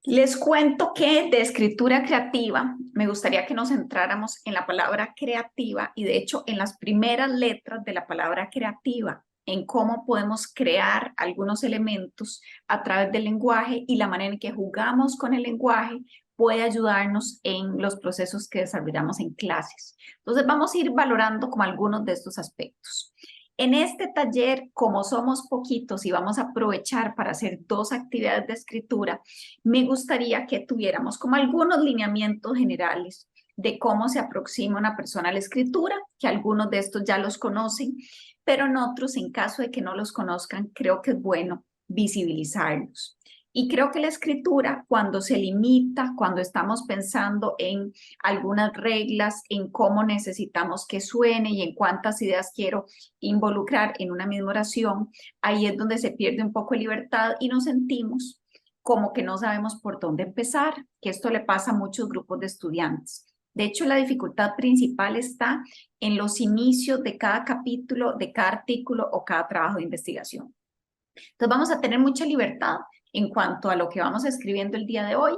Les cuento que de escritura creativa me gustaría que nos centráramos en la palabra creativa y de hecho en las primeras letras de la palabra creativa, en cómo podemos crear algunos elementos a través del lenguaje y la manera en que jugamos con el lenguaje puede ayudarnos en los procesos que desarrollamos en clases. Entonces vamos a ir valorando como algunos de estos aspectos. En este taller, como somos poquitos y vamos a aprovechar para hacer dos actividades de escritura, me gustaría que tuviéramos como algunos lineamientos generales de cómo se aproxima una persona a la escritura, que algunos de estos ya los conocen, pero en otros, en caso de que no los conozcan, creo que es bueno visibilizarlos. Y creo que la escritura, cuando se limita, cuando estamos pensando en algunas reglas, en cómo necesitamos que suene y en cuántas ideas quiero involucrar en una misma oración, ahí es donde se pierde un poco de libertad y nos sentimos como que no sabemos por dónde empezar, que esto le pasa a muchos grupos de estudiantes. De hecho, la dificultad principal está en los inicios de cada capítulo, de cada artículo o cada trabajo de investigación. Entonces vamos a tener mucha libertad en cuanto a lo que vamos escribiendo el día de hoy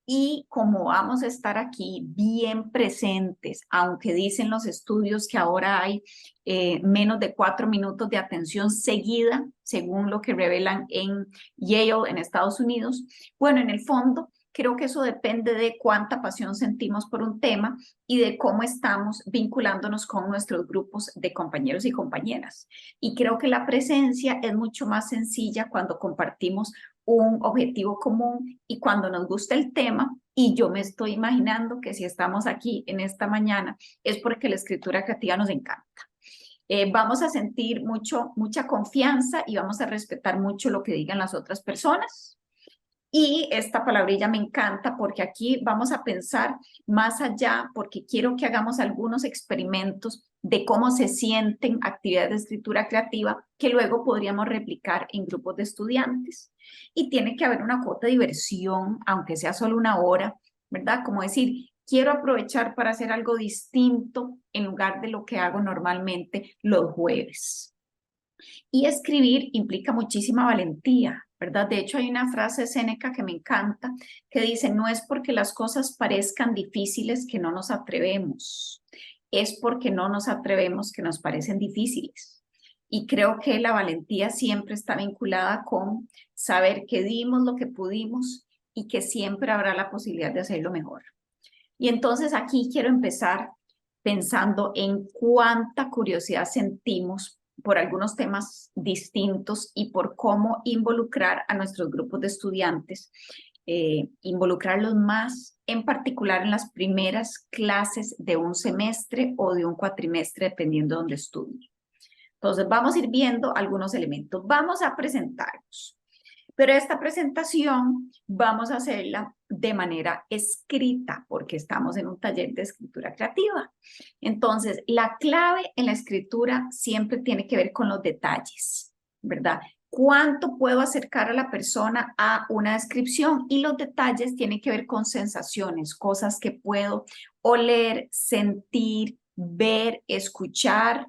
y como vamos a estar aquí bien presentes, aunque dicen los estudios que ahora hay menos de 4 minutos de atención seguida, según lo que revelan en Yale, en Estados Unidos, bueno, en el fondo, creo que eso depende de cuánta pasión sentimos por un tema y de cómo estamos vinculándonos con nuestros grupos de compañeros y compañeras. Y creo que la presencia es mucho más sencilla cuando compartimos un objetivo común y cuando nos gusta el tema, y yo me estoy imaginando que si estamos aquí en esta mañana es porque la escritura creativa nos encanta. Vamos a sentir mucha confianza y vamos a respetar mucho lo que digan las otras personas. Y esta palabrilla me encanta porque aquí vamos a pensar más allá, porque quiero que hagamos algunos experimentos de cómo se sienten actividades de escritura creativa que luego podríamos replicar en grupos de estudiantes. Y tiene que haber una cuota de diversión, aunque sea solo una hora, ¿verdad? Como decir, quiero aprovechar para hacer algo distinto en lugar de lo que hago normalmente los jueves. Y escribir implica muchísima valentía, ¿verdad? De hecho, hay una frase de Séneca que me encanta, que dice, no es porque las cosas parezcan difíciles que no nos atrevemos, es porque no nos atrevemos que nos parecen difíciles. Y creo que la valentía siempre está vinculada con saber que dimos lo que pudimos y que siempre habrá la posibilidad de hacerlo mejor. Y entonces aquí quiero empezar pensando en cuánta curiosidad sentimos por algunos temas distintos y por cómo involucrar a nuestros grupos de estudiantes, involucrarlos más, en particular en las primeras clases de un semestre o de un cuatrimestre, dependiendo de dónde estudien. Entonces vamos a ir viendo algunos elementos. Vamos a presentarnos. Pero esta presentación vamos a hacerla de manera escrita porque estamos en un taller de escritura creativa. Entonces, la clave en la escritura siempre tiene que ver con los detalles, ¿verdad? ¿Cuánto puedo acercar a la persona a una descripción? Y los detalles tienen que ver con sensaciones, cosas que puedo oler, sentir, ver, escuchar,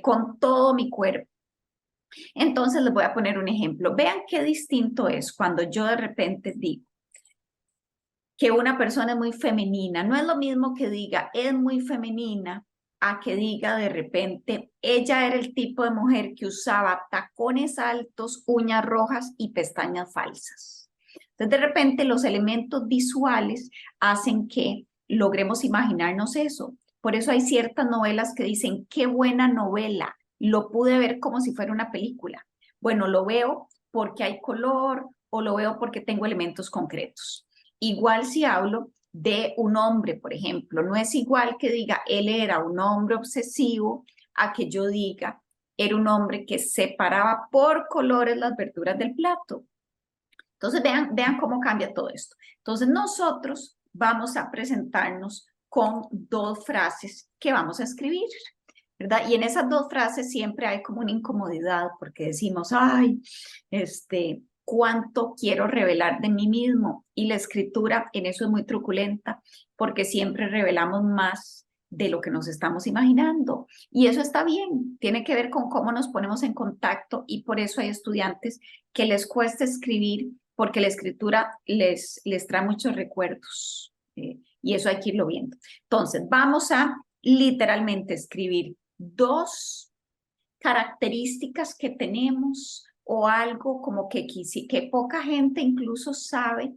con todo mi cuerpo. Entonces les voy a poner un ejemplo. Vean qué distinto es cuando yo de repente digo que una persona es muy femenina. No es lo mismo que diga es muy femenina a que diga de repente ella era el tipo de mujer que usaba tacones altos, uñas rojas y pestañas falsas. Entonces de repente los elementos visuales hacen que logremos imaginarnos eso. Por eso hay ciertas novelas que dicen qué buena novela. Lo pude ver como si fuera una película. Bueno, lo veo porque hay color o lo veo porque tengo elementos concretos. Igual si hablo de un hombre, por ejemplo, no es igual que diga él era un hombre obsesivo a que yo diga era un hombre que separaba por colores las verduras del plato. Entonces vean cómo cambia todo esto. Entonces nosotros vamos a presentarnos con dos frases que vamos a escribir, ¿verdad? Y en esas dos frases siempre hay como una incomodidad porque decimos, ay, cuánto quiero revelar de mí mismo. Y la escritura en eso es muy truculenta porque siempre revelamos más de lo que nos estamos imaginando. Y eso está bien, tiene que ver con cómo nos ponemos en contacto y por eso hay estudiantes que les cuesta escribir porque la escritura les trae muchos recuerdos y eso hay que irlo viendo. Entonces, vamos a literalmente escribir 2 características que tenemos o algo como que poca gente incluso sabe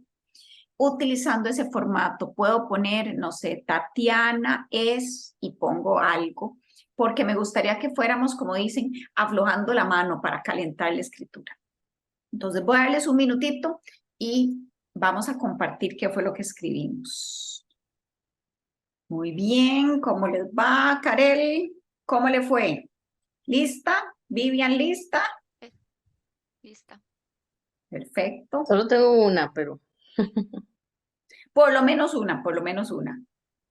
utilizando ese formato. Puedo poner, no sé, Tatiana es y pongo algo, porque me gustaría que fuéramos, como dicen, aflojando la mano para calentar la escritura. Entonces voy a darles un minutito y vamos a compartir qué fue lo que escribimos. Muy bien, ¿cómo les va, Karel? ¿Cómo le fue? ¿Lista? ¿Vivian lista? Lista. Perfecto. Solo tengo una, pero Por lo menos una, por lo menos una.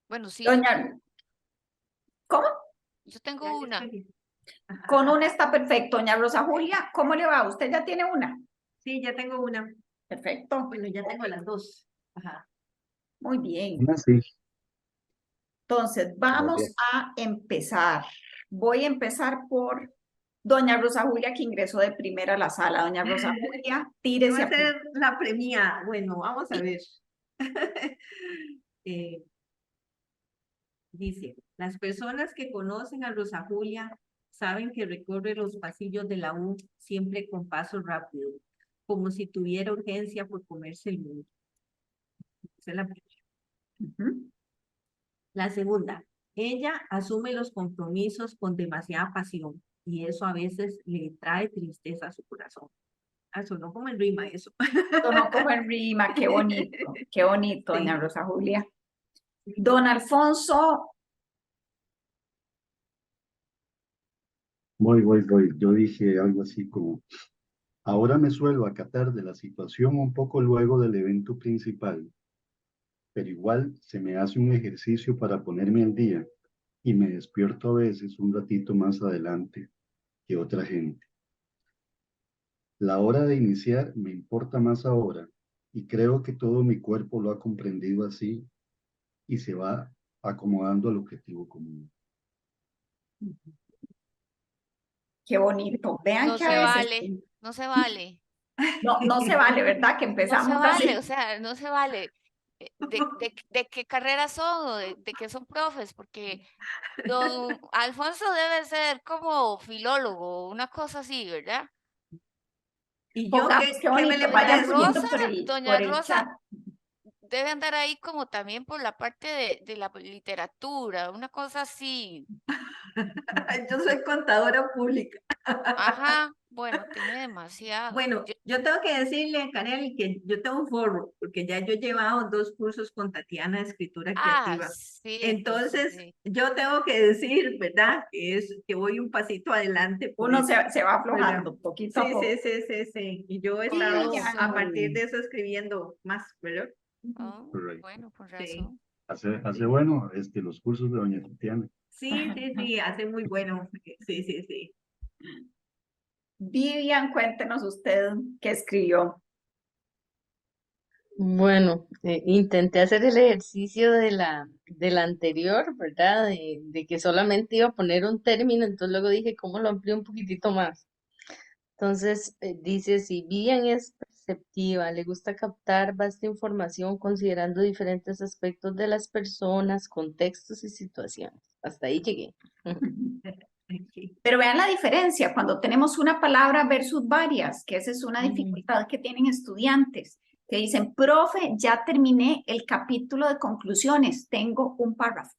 Bueno, sí, Doña, ¿cómo? yo tengo una. Con una está perfecto. Doña Rosa Julia, ¿cómo le va? ¿Usted ya tiene una? Sí, ya tengo una. Perfecto. Bueno, ya tengo las 2. Ajá. Muy bien. Sí, Entonces, muy vamos bien. a empezar. Voy a empezar por Doña Rosa Julia, que ingresó de primera a la sala. Doña Rosa Julia, Yo tírese voy a a ser la premiada. Bueno, vamos a ver. Eh, dice, las personas que conocen a Rosa Julia saben que recorre los pasillos de la U siempre con paso rápido, como si tuviera urgencia por comerse el mundo. Esa es la primera. Ujú. La segunda, ella asume los compromisos con demasiada pasión y eso a veces le trae tristeza a su corazón. Ah, sonó como en rima eso. Sonó como en rima, qué bonito, Sí. Doña Rosa Julia. Don Alfonso, Voy. Yo dije algo así como, ahora me suelo acatar de la situación un poco luego del evento principal, pero igual se me hace un ejercicio para ponerme al día y me despierto a veces un ratito más adelante que otra gente. La hora de iniciar me importa más ahora y creo que todo mi cuerpo lo ha comprendido así y se va acomodando al objetivo común. qué bonito. Vean No que a se veces vale, no se vale. no se vale, ¿verdad? Que No se empezamos vale, o así. sea, no se vale. ¿De qué carrera son o de qué son profes? Porque don Alfonso debe ser como filólogo, una cosa así, ¿verdad? ¿Y yo Pongamos, qué qué me bonito. le voy a Vayan decir? poniendo Doña por el Rosa chat. debe andar ahí como también por la parte de la literatura, una cosa así. Yo soy contadora pública. Ajá, bueno, tiene demasiado. Bueno, yo tengo que decirle a Canel que yo tengo un forro, porque ya yo he llevado 2 cursos con Tatiana de escritura creativa. Sí, entonces Entonces, sí. yo tengo que decir, ¿verdad? Que voy un pasito adelante por Uno eso, se va ¿verdad? aflojando poquito a Sí, sí, poco. sí, sí, sí. Y yo he Con estado a razón. partir de Vivian. eso escribiendo más, ¿verdad? Oh, Correcto. bueno, con Sí, razón. Hace sí. bueno los cursos de doña Tatiana. Sí, sí, sí, hace muy bueno. Sí, sí, sí. Vivian, cuéntenos usted qué escribió. bueno, intenté hacer el ejercicio de la anterior, ¿verdad? De que solamente iba a poner un término, entonces luego dije, ¿cómo lo amplío un poquitito más? Entonces, dice, si Vivian es perceptiva, le gusta captar vasta información considerando diferentes aspectos de las personas, contextos y situaciones. Hasta ahí llegué. Aquí. Pero vean la diferencia cuando tenemos una palabra versus varias, que esa es una Mm. dificultad que tienen estudiantes, que dicen, profe, ya terminé el capítulo de conclusiones, tengo un párrafo,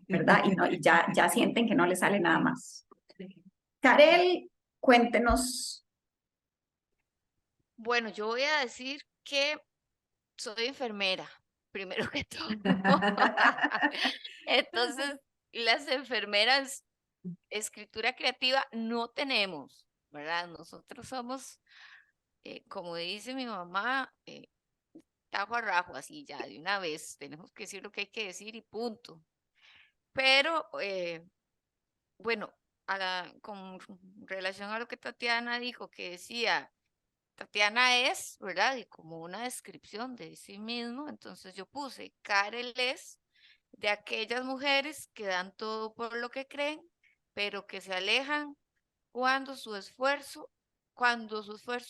¿verdad? Y ya sienten que no les sale nada más. Sí. Karel, cuéntenos. Bueno, yo voy a decir que soy enfermera, primero que todo. Entonces, las enfermeras, escritura creativa no tenemos, ¿verdad? Nosotros somos, como dice mi mamá, tajo a rajo, así ya de una vez. Tenemos que decir lo que hay que decir y punto. Pero, bueno, con relación a lo que Tatiana dijo, que decía, Tatiana es, ¿verdad? Y como una descripción de sí mismo, entonces yo puse, Karel es de aquellas mujeres que dan todo por lo que creen, pero que se alejan cuando su esfuerzo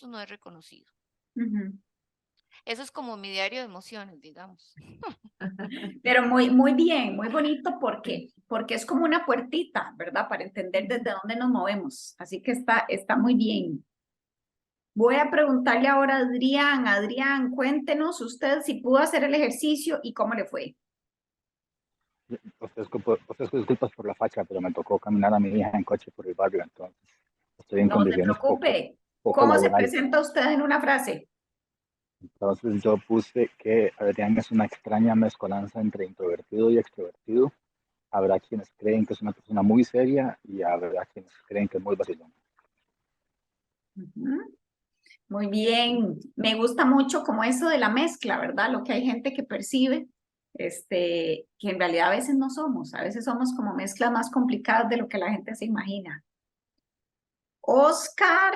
no es reconocido. Ujú. Eso es como mi diario de emociones, digamos. Pero muy bien, muy bonito porque es como una puertita, ¿verdad? Para entender desde dónde nos movemos. Así que está muy bien. Voy a preguntarle ahora a Adrián. Adrián, cuéntenos usted si pudo hacer el ejercicio y cómo le fue. Ofrezco disculpas por la facha, pero me tocó caminar a mi hija en coche por el barrio, entonces estoy en No se condiciones preocupe. poco ¿Cómo se laborales. presenta usted en una frase? Entonces yo puse que Adrián es una extraña mezcolanza entre introvertido y extrovertido. Habrá quienes creen que es una persona muy seria y habrá quienes creen que es muy vacilón. Ujú. Muy bien. Me gusta mucho como eso de la mezcla, ¿verdad? Lo que hay gente que percibe, que en realidad a veces no somos. A veces somos como mezclas más complicadas de lo que la gente se imagina. Oscar.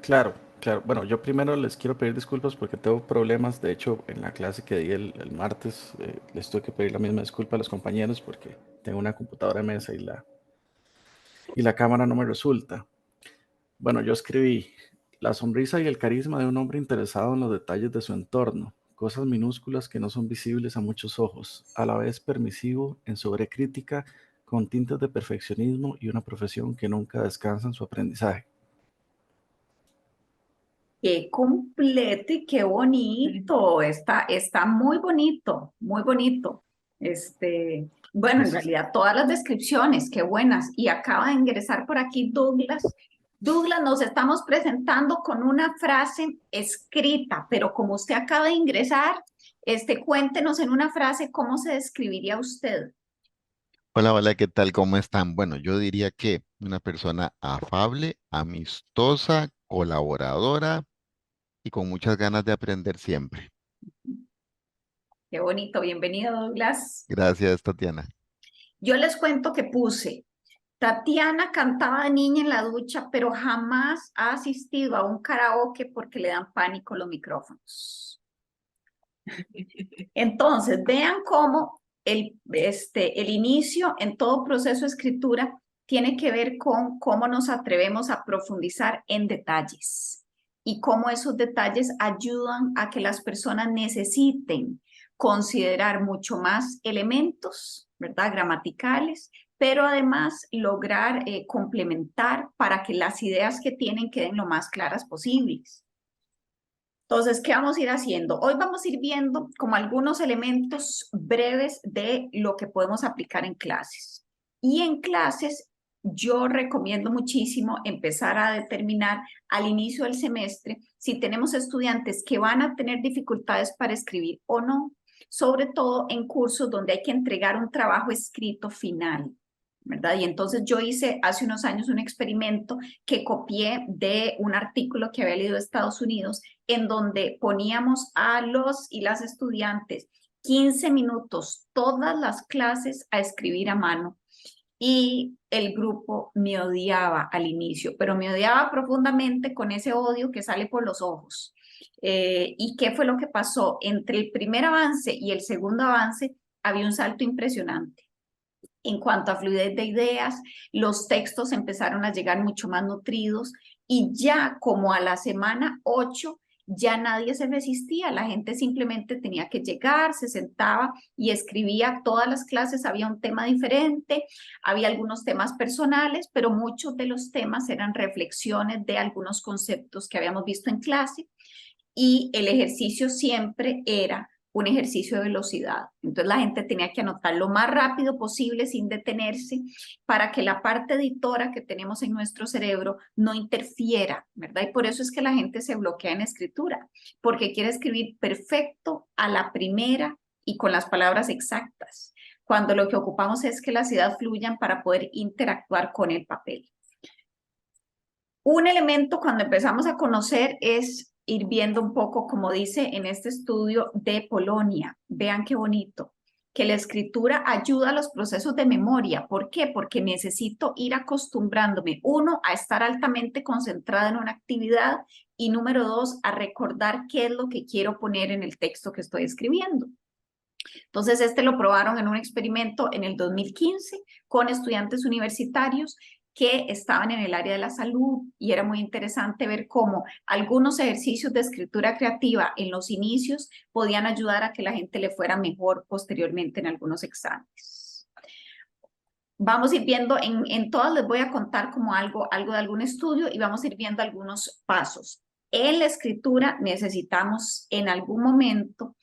Claro, claro. Bueno, yo primero les quiero pedir disculpas porque tengo problemas. De hecho, en la clase que di el martes, les tuve que pedir la misma disculpa a los compañeros porque tengo una computadora de mesa y la cámara no me resulta. Bueno, yo escribí la sonrisa y el carisma de un hombre interesado en los detalles de su entorno, cosas minúsculas que no son visibles a muchos ojos, a la vez permisivo en sobrecrítica, con tintes de perfeccionismo y una profesión que nunca descansa en su aprendizaje. Qué completo y qué bonito. Está muy bonito, muy bonito. Bueno, en Gracias. realidad todas las descripciones, qué buenas. Y acaba de ingresar por aquí Douglas. Douglas, nos estamos presentando con una frase escrita, pero como usted acaba de ingresar, cuéntenos en una frase cómo se describiría usted. Hola, hola, ¿qué tal? ¿Cómo están? Bueno, yo diría que una persona afable, amistosa, colaboradora y con muchas ganas de aprender siempre. Qué bonito, bienvenido Douglas. Gracias, Tatiana. Yo les cuento que puse. Tatiana cantaba de niña en la ducha, pero jamás ha asistido a un karaoke porque le dan pánico los micrófonos. Entonces, vean cómo el inicio en todo proceso de escritura tiene que ver con cómo nos atrevemos a profundizar en detalles y cómo esos detalles ayudan a que las personas necesiten considerar mucho más elementos, ¿verdad? Gramaticales, pero además lograr complementar para que las ideas que tienen queden lo más claras posibles. Entonces, ¿qué vamos a ir haciendo? Hoy vamos a ir viendo como algunos elementos breves de lo que podemos aplicar en clases. Y en clases, yo recomiendo muchísimo empezar a determinar al inicio del semestre si tenemos estudiantes que van a tener dificultades para escribir o no, sobre todo en cursos donde hay que entregar un trabajo escrito final, ¿verdad? Y entonces yo hice hace unos años un experimento que copié de un artículo que había leído de Estados Unidos, en donde poníamos a los y las estudiantes 15 minutos todas las clases a escribir a mano. Y el grupo me odiaba al inicio, pero me odiaba profundamente con ese odio que sale por los ojos. ¿Y qué fue lo que pasó? Entre el primer avance y el segundo avance había un salto impresionante. En cuanto a fluidez de ideas, los textos empezaron a llegar mucho más nutridos y ya como a la semana 8 ya nadie se resistía, la gente simplemente tenía que llegar, se sentaba y escribía. Todas las clases había un tema diferente, había algunos temas personales, pero muchos de los temas eran reflexiones de algunos conceptos que habíamos visto en clase, y el ejercicio siempre era un ejercicio de velocidad. Entonces la gente tenía que anotar lo más rápido posible sin detenerse para que la parte editora que tenemos en nuestro cerebro no interfiera, ¿verdad? Y por eso es que la gente se bloquea en escritura, porque quiere escribir perfecto a la primera y con las palabras exactas, cuando lo que ocupamos es que las ideas fluyan para poder interactuar con el papel. Un elemento cuando empezamos a conocer es ir viendo un poco, como dice en este estudio de Polonia. Vean qué bonito, que la escritura ayuda a los procesos de memoria. ¿Por qué? Porque necesito ir acostumbrándome, uno, a estar altamente concentrada en una actividad y número dos, a recordar qué es lo que quiero poner en el texto que estoy escribiendo. Entonces, lo probaron en un experimento en el 2015 con estudiantes universitarios que estaban en el área de la salud y era muy interesante ver cómo algunos ejercicios de escritura creativa en los inicios podían ayudar a que la gente le fuera mejor posteriormente en algunos exámenes. Vamos a ir viendo, en todas les voy a contar como algo de algún estudio y vamos a ir viendo algunos pasos. En la escritura necesitamos en algún momento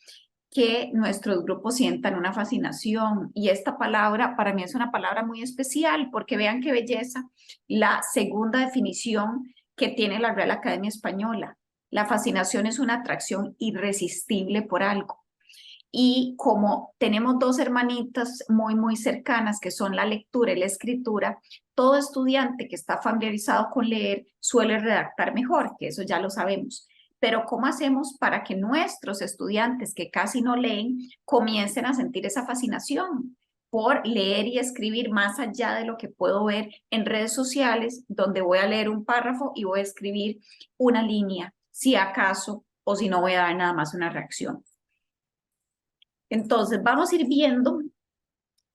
que nuestros grupos sientan una fascinación y esta palabra para mí es una palabra muy especial porque vean qué belleza la segunda definición que tiene la Real Academia Española. La fascinación es una atracción irresistible por algo. Y como tenemos dos hermanitas muy cercanas que son la lectura y la escritura, todo estudiante que está familiarizado con leer suele redactar mejor, que eso ya lo sabemos. Pero ¿cómo hacemos para que nuestros estudiantes que casi no leen comiencen a sentir esa fascinación por leer y escribir más allá de lo que puedo ver en redes sociales, donde voy a leer un párrafo y voy a escribir una línea, si acaso, o si no voy a dar nada más una reacción? Entonces, vamos a ir viendo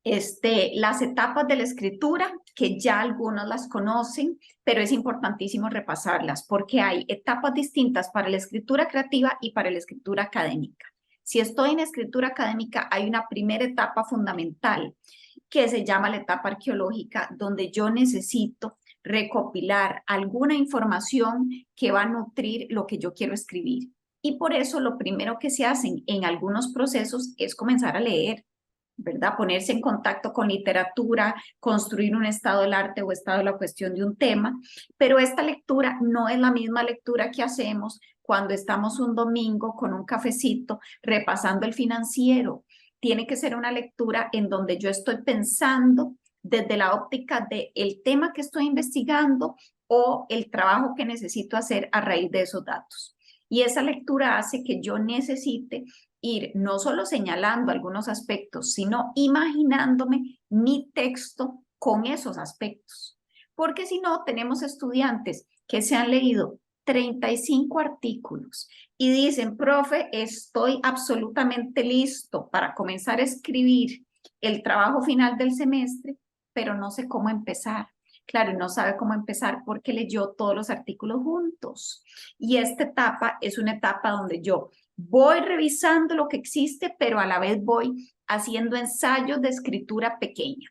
las etapas de la escritura, que ya algunos las conocen, pero es importantísimo repasarlas, porque hay etapas distintas para la escritura creativa y para la escritura académica. Si estoy en escritura académica, hay una primera etapa fundamental, que se llama la etapa arqueológica, donde yo necesito recopilar alguna información que va a nutrir lo que yo quiero escribir. Y por eso lo primero que se hacen en algunos procesos es comenzar a leer, ¿verdad? Ponerse en contacto con literatura, construir un estado del arte o estado de la cuestión de un tema, pero esta lectura no es la misma lectura que hacemos cuando estamos un domingo con un cafecito repasando el financiero. Tiene que ser una lectura en donde yo estoy pensando desde la óptica del tema que estoy investigando o el trabajo que necesito hacer a raíz de esos datos. Y esa lectura hace que yo necesite ir no solo señalando algunos aspectos, sino imaginándome mi texto con esos aspectos. Porque si no, tenemos estudiantes que se han leído 35 artículos y dicen, profe, estoy absolutamente listo para comenzar a escribir el trabajo final del semestre, pero no sé cómo empezar. Claro, no sabe cómo empezar porque leyó todos los artículos juntos. Y esta etapa es una etapa donde yo voy revisando lo que existe, pero a la vez voy haciendo ensayos de escritura pequeña.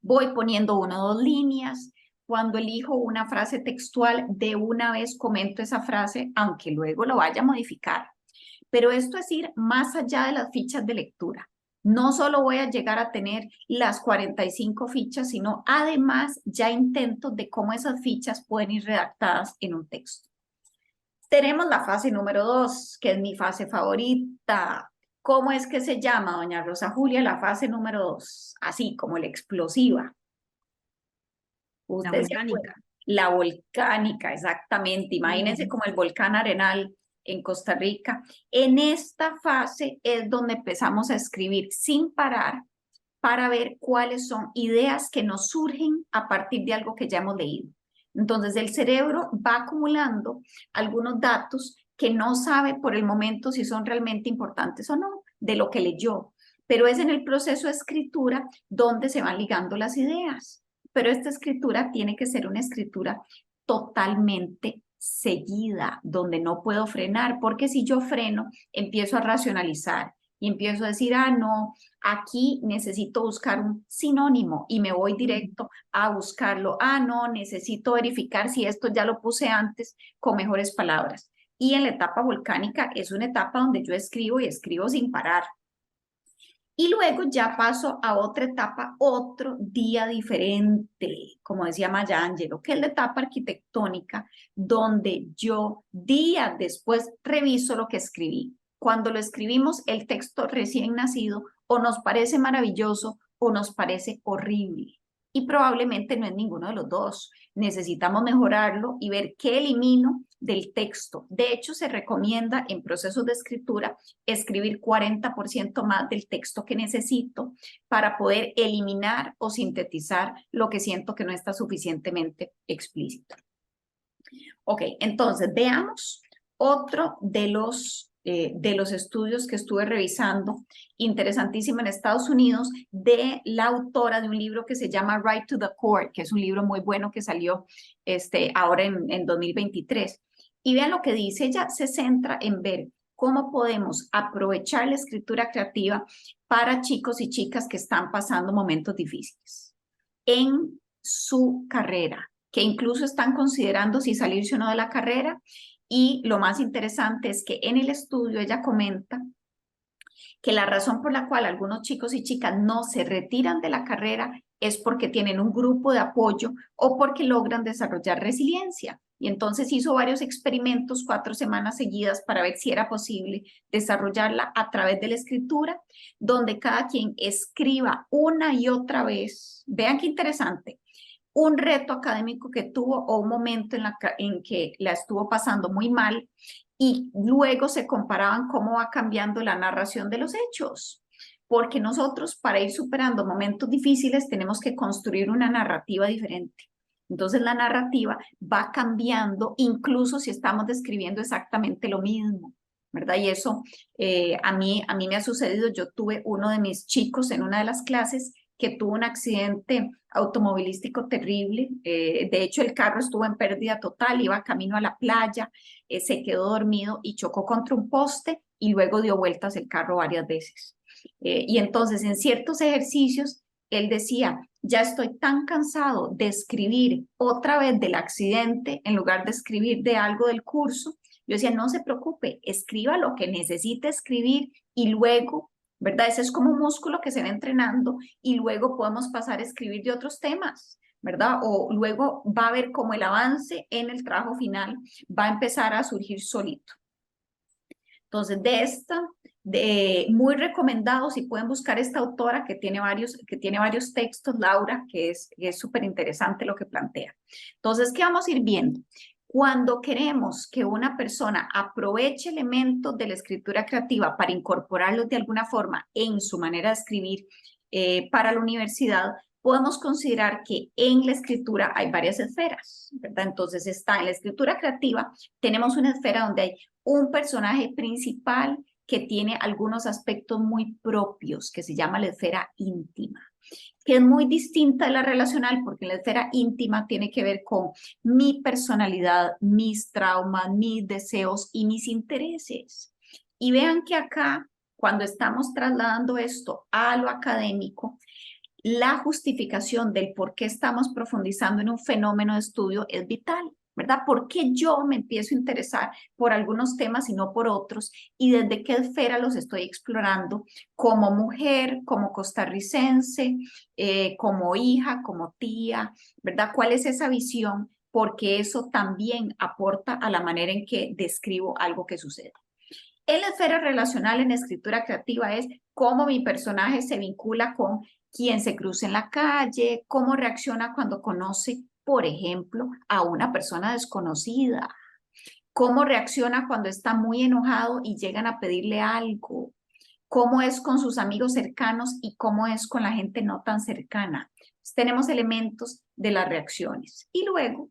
Voy poniendo 1 o 2 líneas. Cuando elijo una frase textual, de una vez comento esa frase, aunque luego lo vaya a modificar. Pero esto es ir más allá de las fichas de lectura. No solo voy a llegar a tener las 45 fichas, sino además ya intento de cómo esas fichas pueden ir redactadas en un texto. Tenemos la fase número 2, que es mi fase favorita. ¿Cómo es que se llama, doña Rosa Julia, la fase número 2? Así, como la explosiva. La volcánica. La volcánica, exactamente. Imagínense como el volcán Arenal en Costa Rica. En esta fase es donde empezamos a escribir sin parar para ver cuáles son ideas que nos surgen a partir de algo que ya hemos leído. Entonces el cerebro va acumulando algunos datos que no sabe por el momento si son realmente importantes o no de lo que leyó, pero es en el proceso de escritura donde se van ligando las ideas. Pero esta escritura tiene que ser una escritura totalmente seguida, donde no puedo frenar, porque si yo freno, empiezo a racionalizar y empiezo a decir, no, aquí necesito buscar un sinónimo y me voy directo a buscarlo. No, necesito verificar si esto ya lo puse antes con mejores palabras. Y en la etapa volcánica es una etapa donde yo escribo y escribo sin parar. Y luego ya paso a otra etapa, otro día diferente, como decía Maya Angelou, que es la etapa arquitectónica, donde yo días después reviso lo que escribí. Cuando lo escribimos, el texto recién nacido o nos parece maravilloso o nos parece horrible. Y probablemente no es ninguno de los dos. Necesitamos mejorarlo y ver qué elimino del texto. De hecho, se recomienda en procesos de escritura escribir 40% más del texto que necesito para poder eliminar o sintetizar lo que siento que no está suficientemente explícito. Ok, entonces veamos otro de los de los estudios que estuve revisando, interesantísimo en Estados Unidos, de la autora de un libro que se llama Right to the Core, que es un libro muy bueno que salió ahora en 2023. Y vean lo que dice, ella se centra en ver cómo podemos aprovechar la escritura creativa para chicos y chicas que están pasando momentos difíciles en su carrera, que incluso están considerando si salirse o no de la carrera. Y lo más interesante es que en el estudio ella comenta que la razón por la cual algunos chicos y chicas no se retiran de la carrera es porque tienen un grupo de apoyo o porque logran desarrollar resiliencia. Y entonces hizo varios experimentos 4 semanas seguidas para ver si era posible desarrollarla a través de la escritura, donde cada quien escriba una y otra vez. Vean qué interesante. Un reto académico que tuvo o un momento en que la estuvo pasando muy mal, y luego se comparaban cómo va cambiando la narración de los hechos. Porque nosotros, para ir superando momentos difíciles, tenemos que construir una narrativa diferente. Entonces la narrativa va cambiando, incluso si estamos describiendo exactamente lo mismo, ¿verdad? Y eso a mí me ha sucedido. Yo tuve uno de mis chicos en una de las clases que tuvo un accidente automovilístico terrible. De hecho, el carro estuvo en pérdida total, iba camino a la playa, se quedó dormido y chocó contra un poste y luego dio vueltas el carro varias veces. Y entonces en ciertos ejercicios él decía, ya estoy tan cansado de escribir otra vez del accidente en lugar de escribir de algo del curso. Yo decía, no se preocupe, escriba lo que necesite escribir y luego, ¿verdad? Ese es como un músculo que se va entrenando y luego podemos pasar a escribir de otros temas, ¿verdad? O luego va a ver cómo el avance en el trabajo final va a empezar a surgir solito. Entonces, muy recomendado, si pueden buscar esta autora que tiene varios textos, Laura, que es súper interesante lo que plantea. Entonces, ¿qué vamos a ir viendo? Cuando queremos que una persona aproveche elementos de la escritura creativa para incorporarlos de alguna forma en su manera de escribir para la universidad, podemos considerar que en la escritura hay varias esferas, ¿verdad? Entonces en la escritura creativa tenemos una esfera donde hay un personaje principal que tiene algunos aspectos muy propios, que se llama la esfera íntima, que es muy distinta de la relacional, porque la esfera íntima tiene que ver con mi personalidad, mis traumas, mis deseos y mis intereses. Y vean que acá, cuando estamos trasladando esto a lo académico, la justificación del por qué estamos profundizando en un fenómeno de estudio es vital, ¿verdad? ¿Por qué yo me empiezo a interesar por algunos temas y no por otros? Y desde qué esfera los estoy explorando como mujer, como costarricense, como hija, como tía, ¿verdad? ¿Cuál es esa visión? Porque eso también aporta a la manera en que describo algo que sucede. En la esfera relacional en escritura creativa es cómo mi personaje se vincula con quien se cruza en la calle, cómo reacciona cuando conoce, por ejemplo, a una persona desconocida, cómo reacciona cuando está muy enojado y llegan a pedirle algo, cómo es con sus amigos cercanos y cómo es con la gente no tan cercana. Entonces, tenemos elementos de las reacciones. Y luego,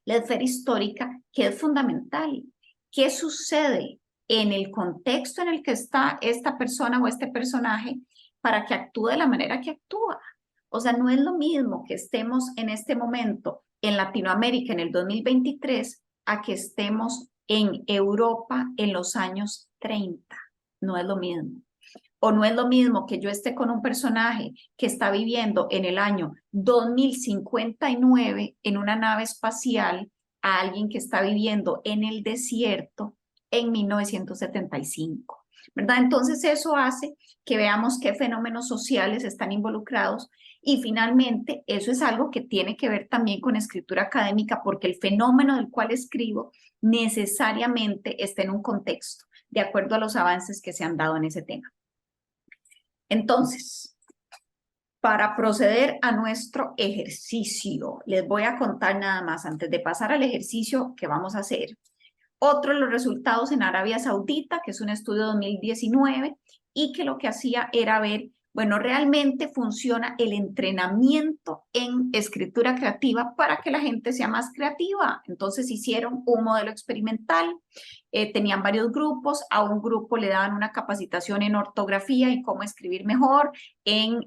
la esfera histórica, que es fundamental. ¿Qué sucede en el contexto en el que está esta persona o este personaje para que actúe de la manera que actúa? O sea, no es lo mismo que estemos en este momento en Latinoamérica en el 2023 a que estemos en Europa en los años 30. No es lo mismo. O no es lo mismo que yo esté con un personaje que está viviendo en el año 2059 en una nave espacial a alguien que está viviendo en el desierto en 1975, ¿verdad? Entonces eso hace que veamos qué fenómenos sociales están involucrados y finalmente eso es algo que tiene que ver también con escritura académica porque el fenómeno del cual escribo necesariamente está en un contexto de acuerdo a los avances que se han dado en ese tema. Entonces, para proceder a nuestro ejercicio, les voy a contar nada más antes de pasar al ejercicio que vamos a hacer. Otro de los resultados en Arabia Saudita, que es un estudio de 2019 y que lo que hacía era ver Bueno, realmente funciona el entrenamiento en escritura creativa para que la gente sea más creativa. Entonces hicieron un modelo experimental, tenían varios grupos, a un grupo le daban una capacitación en ortografía y cómo escribir mejor en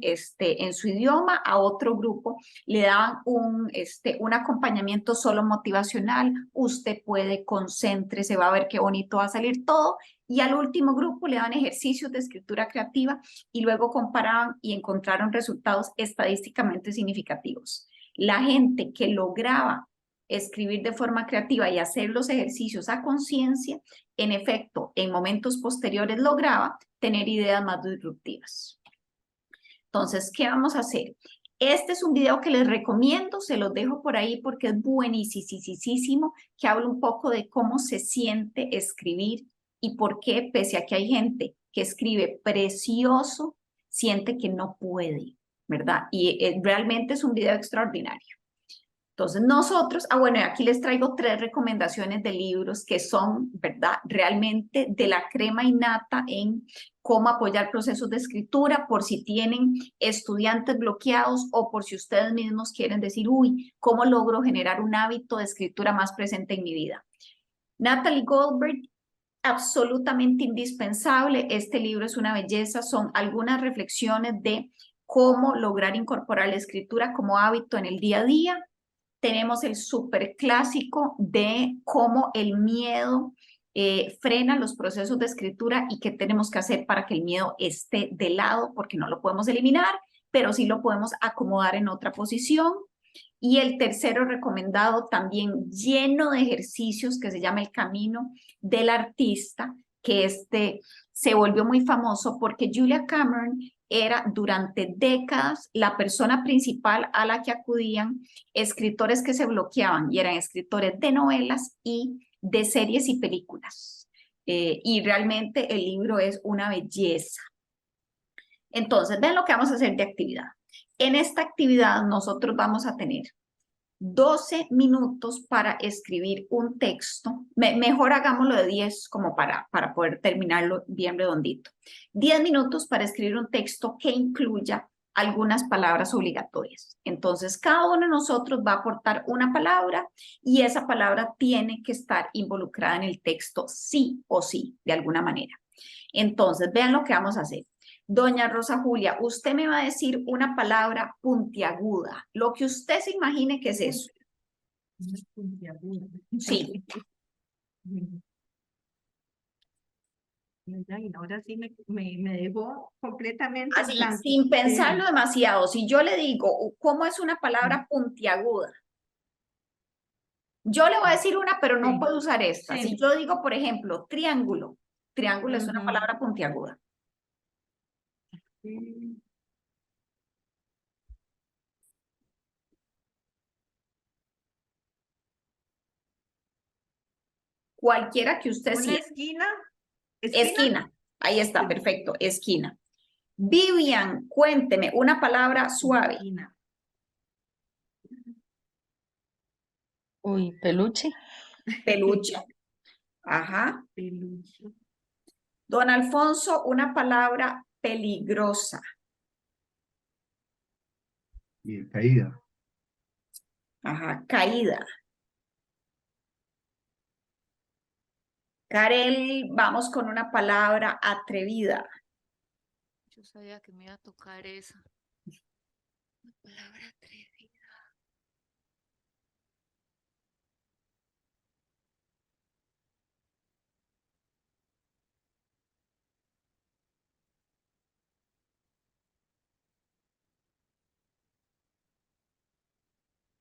su idioma, a otro grupo le daban un acompañamiento solo motivacional, usted puede, concéntrese, va a ver qué bonito va a salir todo, y al último grupo le daban ejercicios de escritura creativa y luego comparaban y encontraron resultados estadísticamente significativos. La gente que lograba escribir de forma creativa y hacer los ejercicios a conciencia, en efecto, en momentos posteriores lograba tener ideas más disruptivas. Entonces, ¿qué vamos a hacer? Este es un video que les recomiendo, se los dejo por ahí porque es buenísimo, que habla un poco de cómo se siente escribir y por qué, pese a que hay gente que escribe precioso, siente que no puede, ¿verdad? Y realmente es un video extraordinario. Entonces nosotros, bueno, aquí les traigo 3 recomendaciones de libros que son, ¿verdad? Realmente de la crema innata en cómo apoyar procesos de escritura, por si tienen estudiantes bloqueados o por si ustedes mismos quieren decir, uy, ¿cómo logro generar un hábito de escritura más presente en mi vida? Natalie Goldberg, absolutamente indispensable. Este libro es una belleza, son algunas reflexiones de cómo lograr incorporar la escritura como hábito en el día a día. Tenemos el súper clásico de cómo el miedo frena los procesos de escritura y qué tenemos que hacer para que el miedo esté de lado, porque no lo podemos eliminar, pero sí lo podemos acomodar en otra posición. Y el tercero recomendado también lleno de ejercicios que se llama El Camino del Artista, que se volvió muy famoso porque Julia Cameron era durante décadas la persona principal a la que acudían escritores que se bloqueaban y eran escritores de novelas y de series y películas. Y realmente el libro es una belleza. Entonces, ven lo que vamos a hacer de actividad. En esta actividad nosotros vamos a tener 12 minutos para escribir un texto. Mejor hagámoslo de 10 como para poder terminarlo bien redondito. 10 minutos para escribir un texto que incluya algunas palabras obligatorias. Entonces, cada uno de nosotros va a aportar una palabra y esa palabra tiene que estar involucrada en el texto sí o sí, de alguna manera. Entonces, vean lo que vamos a hacer. Doña Rosa Julia, usted me va a decir una palabra puntiaguda, lo que usted se imagine que es eso. Puntiaguda. Sí. Y ahora sí me dejó completamente en Así, blanco. sin pensarlo demasiado. Si yo le digo, ¿cómo es una palabra puntiaguda? Yo le voy a decir una, pero no Sí. puedo usar esta. Sí. Si yo digo, por ejemplo, triángulo, triángulo es una Ujú. palabra puntiaguda. Sí. Cualquiera que usted Una sienta. esquina. Esquina. Ahí está, Sí. perfecto. Esquina. Vivian, cuénteme una palabra suave. Esquina. Uy, peluche. Peluche. Ajá. Peluche. Don Alfonso, una palabra peligrosa. Y caída. Ajá, caída. Karel, vamos con una palabra atrevida. Yo sabía que me iba a tocar esa. Una palabra atrevida.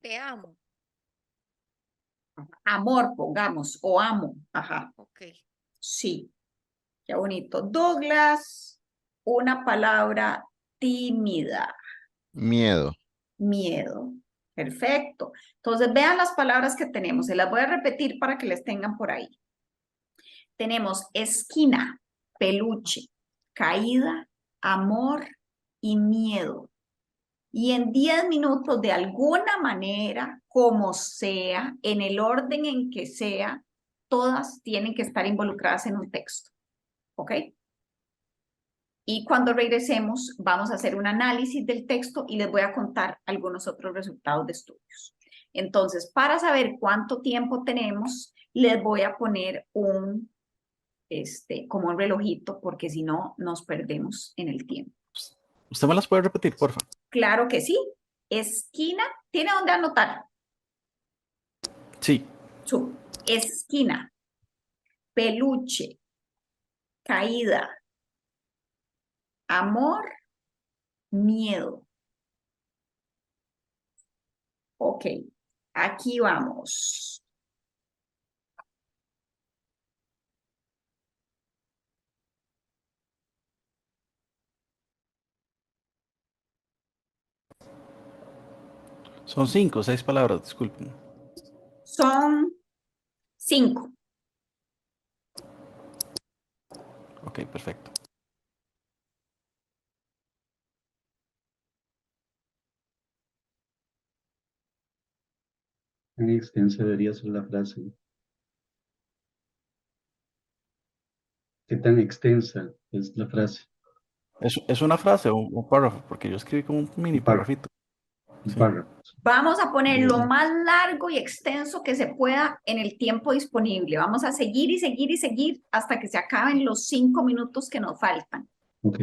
Te amo. Amor, pongamos, o amo. Ajá, Ok. sí. Qué bonito. Douglas, una palabra tímida. Miedo. Miedo. Perfecto. Entonces, vean las palabras que tenemos. Se las voy a repetir para que les tengan por ahí. Tenemos esquina, peluche, caída, amor y miedo. Y en 10 minutos, de alguna manera, como sea, en el orden en que sea, todas tienen que estar involucradas en un texto. ¿Ok? y cuando regresemos vamos a hacer un análisis del texto y les voy a contar algunos otros resultados de estudios. Entonces, para saber cuánto tiempo tenemos, les voy a poner como un relojito, porque si no, nos perdemos en el tiempo. ¿Usted me las puede repetir, por favor? Claro que sí. Esquina, ¿tiene dónde anotar? Sí. Esquina, peluche, caída, amor, miedo. Ok, aquí vamos. Son 5 o 6 palabras, disculpen. Son 5. Ok, perfecto. Tan extensa debería ser la frase. ¿Qué tan extensa es la frase? ¿Es una frase o un párrafo? Porque yo escribí como un mini Un párrafo. párrafito. Un Sí. párrafo. Vamos a poner lo Bien. más largo y extenso que se pueda en el tiempo disponible. Vamos a seguir y seguir y seguir hasta que se acaben los 5 minutos que nos faltan. Ok.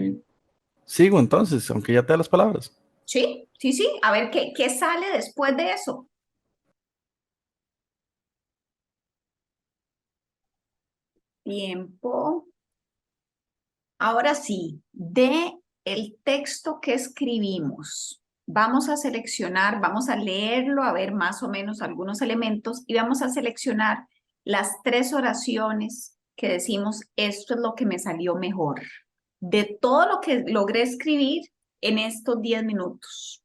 Sigo entonces, aunque ya te da las palabras. ¿Sí? Sí, sí. A ver qué sale después de eso. Tiempo. Ahora sí, de el texto que escribimos, vamos a seleccionar, vamos a leerlo, a ver más o menos algunos elementos y vamos a seleccionar las 3 oraciones que decimos, esto es lo que me salió mejor, de todo lo que logré escribir en estos 10 minutos.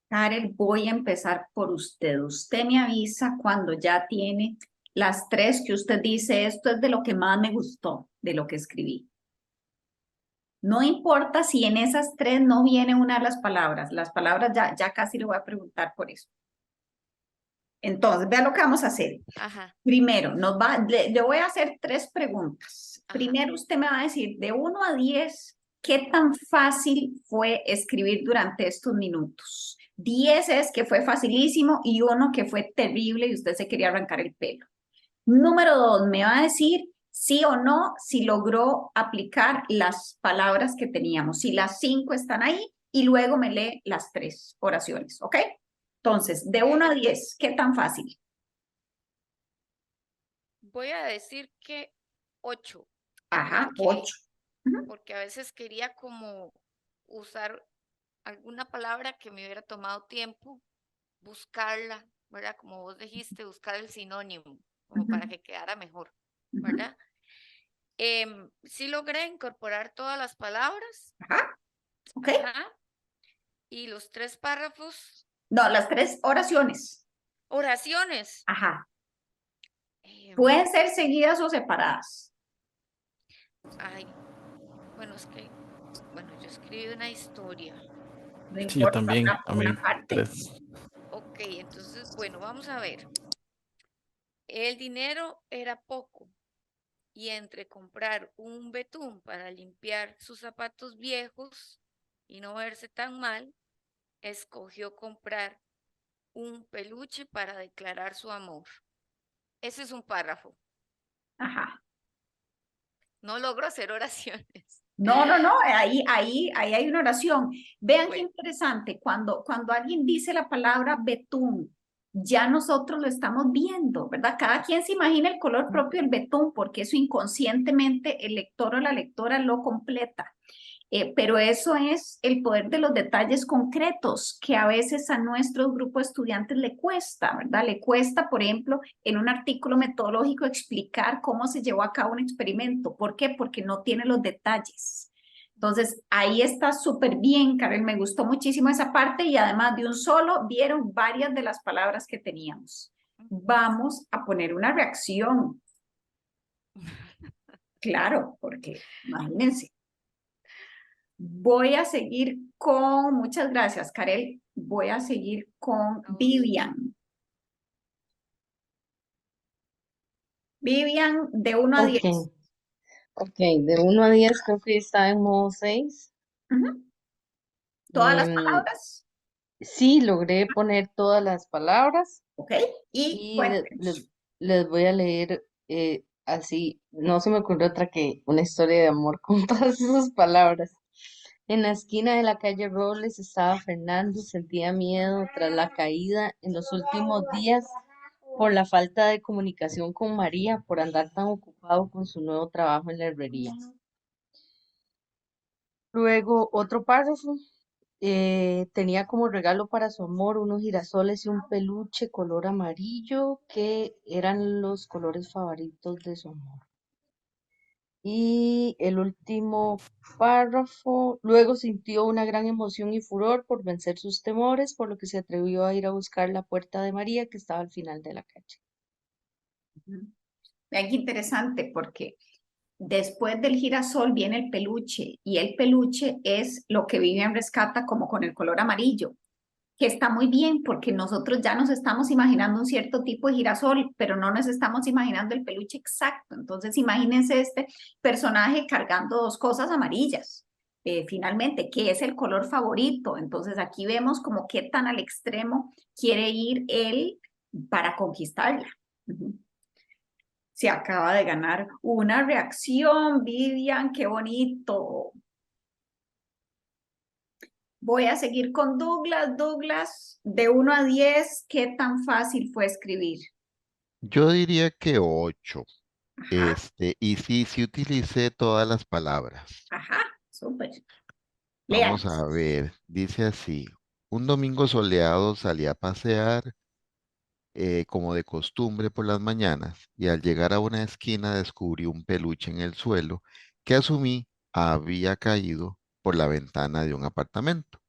Karel, voy a empezar por usted. Usted me avisa cuando ya tiene las 3 que usted dice, esto es de lo que más me gustó, de lo que escribí. No importa si en esas 3 no viene una de las palabras ya casi le voy a preguntar por eso. Entonces, vea lo que vamos a hacer. Ajá. Primero, le voy a hacer 3 preguntas. Ajá. Primero usted me va a decir, de 1 a 10, ¿qué tan fácil fue escribir durante estos minutos? 10 es que fue facilísimo y 1 que fue terrible y usted se quería arrancar el pelo. Número 2, me va a decir sí o no si logró aplicar las palabras que teníamos, si las 5 están ahí y luego me lee las 3 oraciones, ¿ok? Entonces, de 1 a 10, ¿qué tan fácil? Voy a decir que 8. Ajá, Porque 8. porque a veces quería como usar alguna palabra que me hubiera tomado tiempo, buscarla, ¿verdad? Como vos dijiste, buscar el sinónimo, como para que quedara mejor, ¿verdad? Sí logré incorporar todas las palabras. Ajá, ok. Ajá. Y los 3 párrafos. No, las 3 oraciones. Oraciones. Ajá. Pueden ser seguidas o separadas. Ay, bueno, es que, bueno, yo escribí una historia. No Sí, yo importa, también. A mí, una parte. 3. Ok, entonces, bueno, vamos a ver. El dinero era poco y entre comprar un betún para limpiar sus zapatos viejos y no verse tan mal, escogió comprar un peluche para declarar su amor. Ese es un párrafo. Ajá. No logro hacer oraciones. No, ahí hay una oración. Vean qué Bueno. interesante, cuando alguien dice la palabra betún, ya nosotros lo estamos viendo, ¿verdad? Cada quien se imagina el color propio del betún, porque eso inconscientemente el lector o la lectora lo completa. Pero eso es el poder de los detalles concretos que a veces a nuestro grupo de estudiantes le cuesta, ¿verdad? Le cuesta, por ejemplo, en un artículo metodológico explicar cómo se llevó a cabo un experimento. ¿Por qué? Porque no tiene los detalles. Entonces, ahí está súper bien, Karel, me gustó muchísimo esa parte y además de un solo vieron varias de las palabras que teníamos. Vamos a poner una reacción. Claro, porque imagínense. Voy a seguir con, muchas gracias, Karel. Voy a seguir con Vivian. Vivian, de 1 a 10. Ok, de 1 a 10 creo que está en modo 6. Ujú. Todas las Em, palabras, sí, logré poner todas las palabras ¿ok? Y y cuéntenos. les voy a leer así. No se me ocurrió otra que una historia de amor con todas esas palabras. En la esquina de la calle Robles estaba Fernando, sentía miedo tras la caída en los últimos días por la falta de comunicación con María, por andar tan ocupado con su nuevo trabajo en la herrería. Luego, otro párrafo. Tenía como regalo para su amor unos girasoles y un peluche color amarillo que eran los colores favoritos de su amor. Y el último párrafo, luego sintió una gran emoción y furor por vencer sus temores, por lo que se atrevió a ir a buscar la puerta de María que estaba al final de la calle. Ujú. Vean qué interesante, porque después del girasol viene el peluche, y el peluche es lo que Vivian rescata como con el color amarillo, que está muy bien porque nosotros ya nos estamos imaginando un cierto tipo de girasol, pero no nos estamos imaginando el peluche exacto. Entonces, imagínense este personaje cargando dos cosas amarillas. Finalmente, ¿qué es el color favorito? Entonces, aquí vemos como qué tan al extremo quiere ir él para conquistarla. Ujú. Se acaba de ganar una reacción, Vivian, qué bonito. Voy a seguir con Douglas. Douglas, de 1 a 10, ¿qué tan fácil fue escribir? Yo diría que 8. Ajá, Y sí utilicé todas las palabras. ajá, súper. Vamos a Léalas. ver, dice así. Un domingo soleado salí a pasear como de costumbre por las mañanas y al llegar a una esquina descubrí un peluche en el suelo que asumí había caído por la ventana de un apartamento.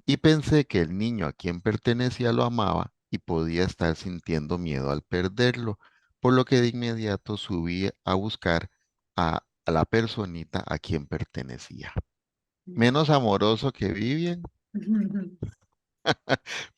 Y pensé que el niño a quien pertenecía lo amaba y podía estar sintiendo miedo al perderlo, por lo que de inmediato subí a buscar a la personita a quien pertenecía. Menos amoroso que Vivian,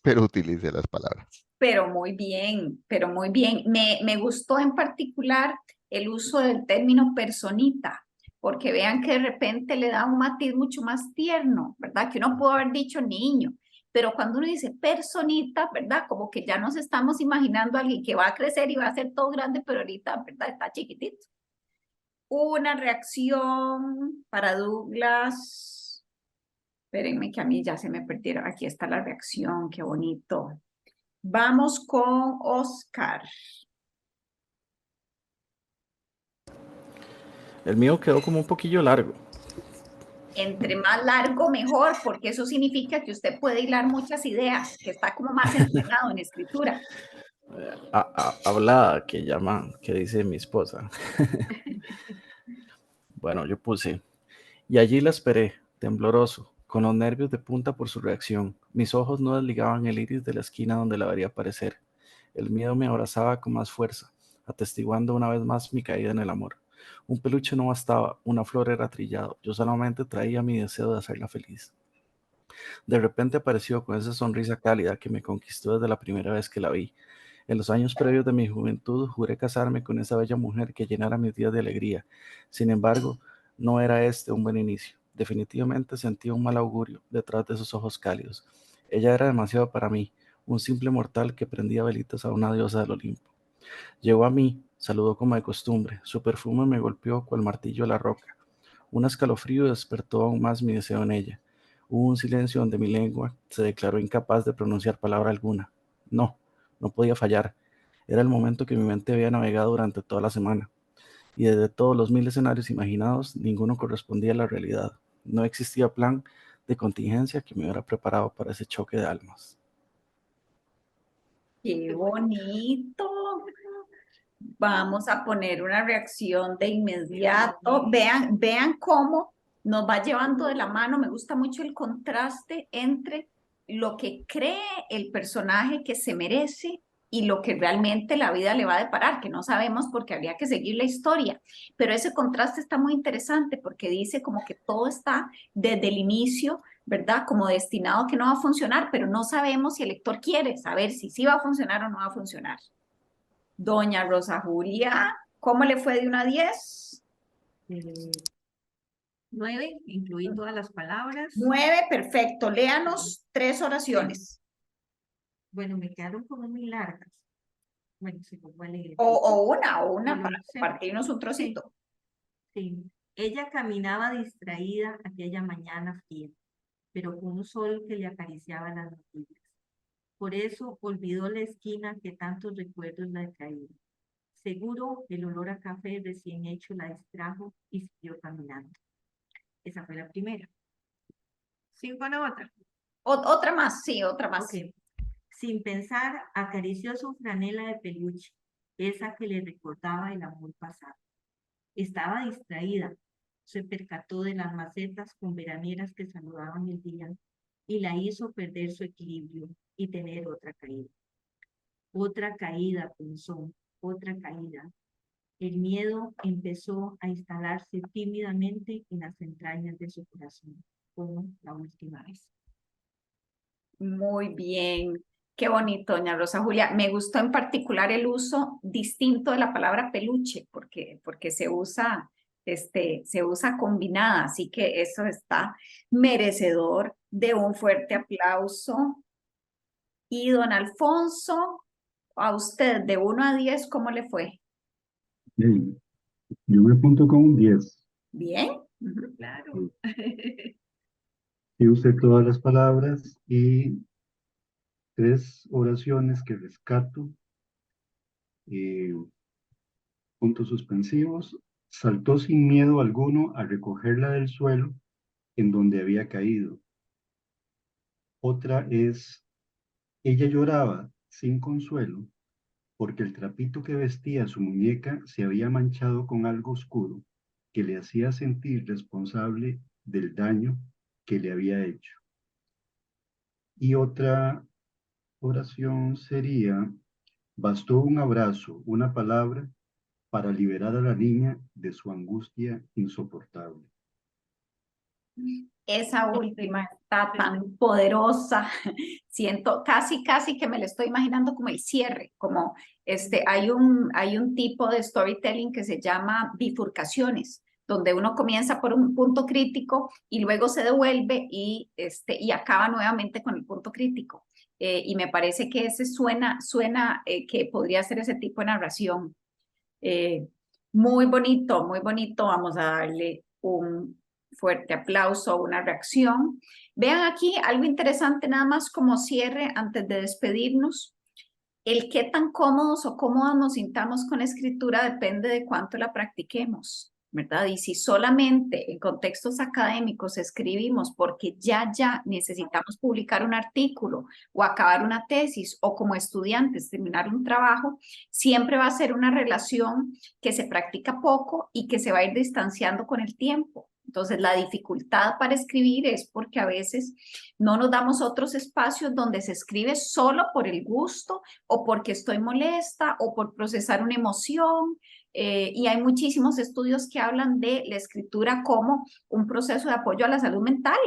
pero utilicé las palabras. Pero muy bien, pero muy bien. Me gustó en particular el uso del término personita, porque vean que de repente le da un matiz mucho más tierno, ¿verdad? Que uno pudo haber dicho niño, pero cuando uno dice personita, ¿verdad? Como que ya nos estamos imaginando a alguien que va a crecer y va a ser todo grande, pero ahorita, ¿verdad? Está chiquitito. Una reacción para Douglas. Espérenme que a mí ya se me perdieron. Aquí está la reacción, qué bonito. Vamos con Oscar. El mío quedó como un poquillo largo. Entre más largo, mejor, porque eso significa que usted puede hilar muchas ideas, que está como más entrenado en escritura. Hablada que llama, que dice mi esposa. Bueno, yo puse, y allí la esperé, tembloroso, con los nervios de punta por su reacción. Mis ojos no desligaban el iris de la esquina donde la vería aparecer. El miedo me abrazaba con más fuerza, atestiguando una vez más mi caída en el amor. Un peluche no bastaba, una flor era trillado. Yo solamente traía mi deseo de hacerla feliz. De repente apareció con esa sonrisa cálida que me conquistó desde la primera vez que la vi. En los años previos de mi juventud juré casarme con esa bella mujer que llenara mis días de alegría. Sin embargo, no era este un buen inicio. Definitivamente sentía un mal augurio detrás de esos ojos cálidos. Ella era demasiado para mí, un simple mortal que prendía velitas a una diosa del Olimpo. Llegó a mí, saludó como de costumbre. Su perfume me golpeó cual martillo a la roca. Un escalofrío despertó aún más mi deseo en ella. Hubo un silencio donde mi lengua se declaró incapaz de pronunciar palabra alguna. No, no podía fallar. Era el momento que mi mente había navegado durante toda la semana. Y desde todos los mil escenarios imaginados, ninguno correspondía a la realidad. No existía plan de contingencia que me hubiera preparado para ese choque de almas. Qué bonito. Vamos a poner una reacción de inmediato. Vean cómo nos va llevando de la mano. Me gusta mucho el contraste entre lo que cree el personaje que se merece y lo que realmente la vida le va a deparar, que no sabemos porque habría que seguir la historia. Pero ese contraste está muy interesante porque dice como que todo está desde el inicio, ¿verdad? Como destinado a que no va a funcionar, pero no sabemos si el lector quiere saber si sí va a funcionar o no va a funcionar. Doña Rosa Julia, ¿cómo le fue de 1 a 10? 9, incluí todas las palabras. 9, perfecto. Léanos 3 oraciones. Bueno, me quedaron como muy largas. Bueno, se los voy a leer. O una Solo para sé. compartirnos un trocito. Sí. Ella caminaba distraída aquella mañana fría, pero con un sol que le acariciaba las mejillas. Por eso olvidó la esquina que tantos recuerdos la traían. Seguro el olor a café recién hecho la distrajo y siguió caminando. Esa fue la primera. ¿Sigo con la otra? Otra más, sí, otra más. Ok. Sin pensar, acarició su franela de peluche, esa que le recordaba el amor pasado. Estaba distraída. Se percató de las macetas con veranieras que saludaban el día y la hizo perder su equilibrio y tener otra caída. Otra caída, pensó, otra caída. El miedo empezó a instalarse tímidamente en las entrañas de su corazón, como la última vez. Muy bien. Qué bonito, doña Rosa Julia. Me gustó en particular el uso distinto de la palabra peluche, porque se usa combinada, así que eso está merecedor de un fuerte aplauso. Y don Alfonso, a usted de 1 a 10, ¿cómo le fue? Bien, yo me apunto con un 10. ¿Bien? Ujú. Claro. Sí usé todas las palabras y 3 oraciones que rescato. Puntos suspensivos. Saltó sin miedo alguno a recogerla del suelo en donde había caído. Otra es, ella lloraba sin consuelo porque el trapito que vestía su muñeca se había manchado con algo oscuro que le hacía sentir responsable del daño que le había hecho. Y otra oración sería, bastó un abrazo, una palabra, para liberar a la niña de su angustia insoportable. Esa última está tan poderosa. Siento casi que me la estoy imaginando como el cierre, como hay un tipo de storytelling que se llama bifurcaciones, donde uno comienza por un punto crítico y luego se devuelve y acaba nuevamente con el punto crítico. Y me parece que ese suena que podría ser ese tipo de narración. Muy bonito, muy bonito. Vamos a darle un fuerte aplauso, una reacción. Vean aquí algo interesante nada más como cierre antes de despedirnos. El qué tan cómodos o cómodas nos sintamos con la escritura depende de cuánto la practiquemos, ¿verdad? Y si solamente en contextos académicos escribimos porque ya necesitamos publicar un artículo o acabar una tesis o como estudiantes terminar un trabajo, siempre va a ser una relación que se practica poco y que se va a ir distanciando con el tiempo. Entonces, la dificultad para escribir es porque a veces no nos damos otros espacios donde se escribe solo por el gusto o porque estoy molesta o por procesar una emoción. Y hay muchísimos estudios que hablan de la escritura como un proceso de apoyo a la salud mental,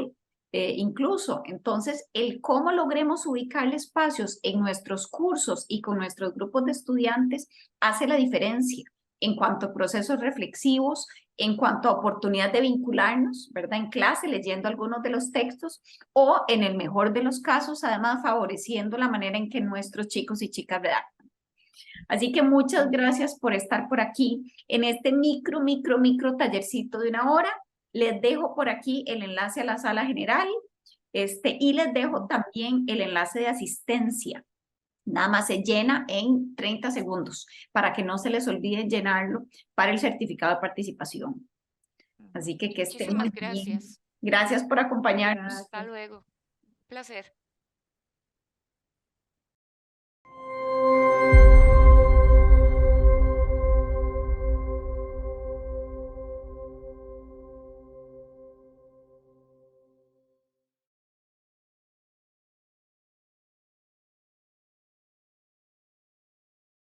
incluso. Entonces, el cómo logremos ubicar espacios en nuestros cursos y con nuestros grupos de estudiantes hace la diferencia en cuanto a procesos reflexivos, en cuanto a oportunidad de vincularnos, ¿verdad? En clase, leyendo algunos de los textos, o en el mejor de los casos, además favoreciendo la manera en que nuestros chicos y chicas redactan. Así que muchas gracias por estar por aquí en este micro tallercito de 1 hora. Les dejo por aquí el enlace a la sala general y les dejo también el enlace de asistencia. Nada más se llena en 30 segundos para que no se les olvide llenarlo para el certificado de participación. Así que estén muy Muchísimas bien. gracias. Gracias por acompañarnos. Hasta luego. Un placer.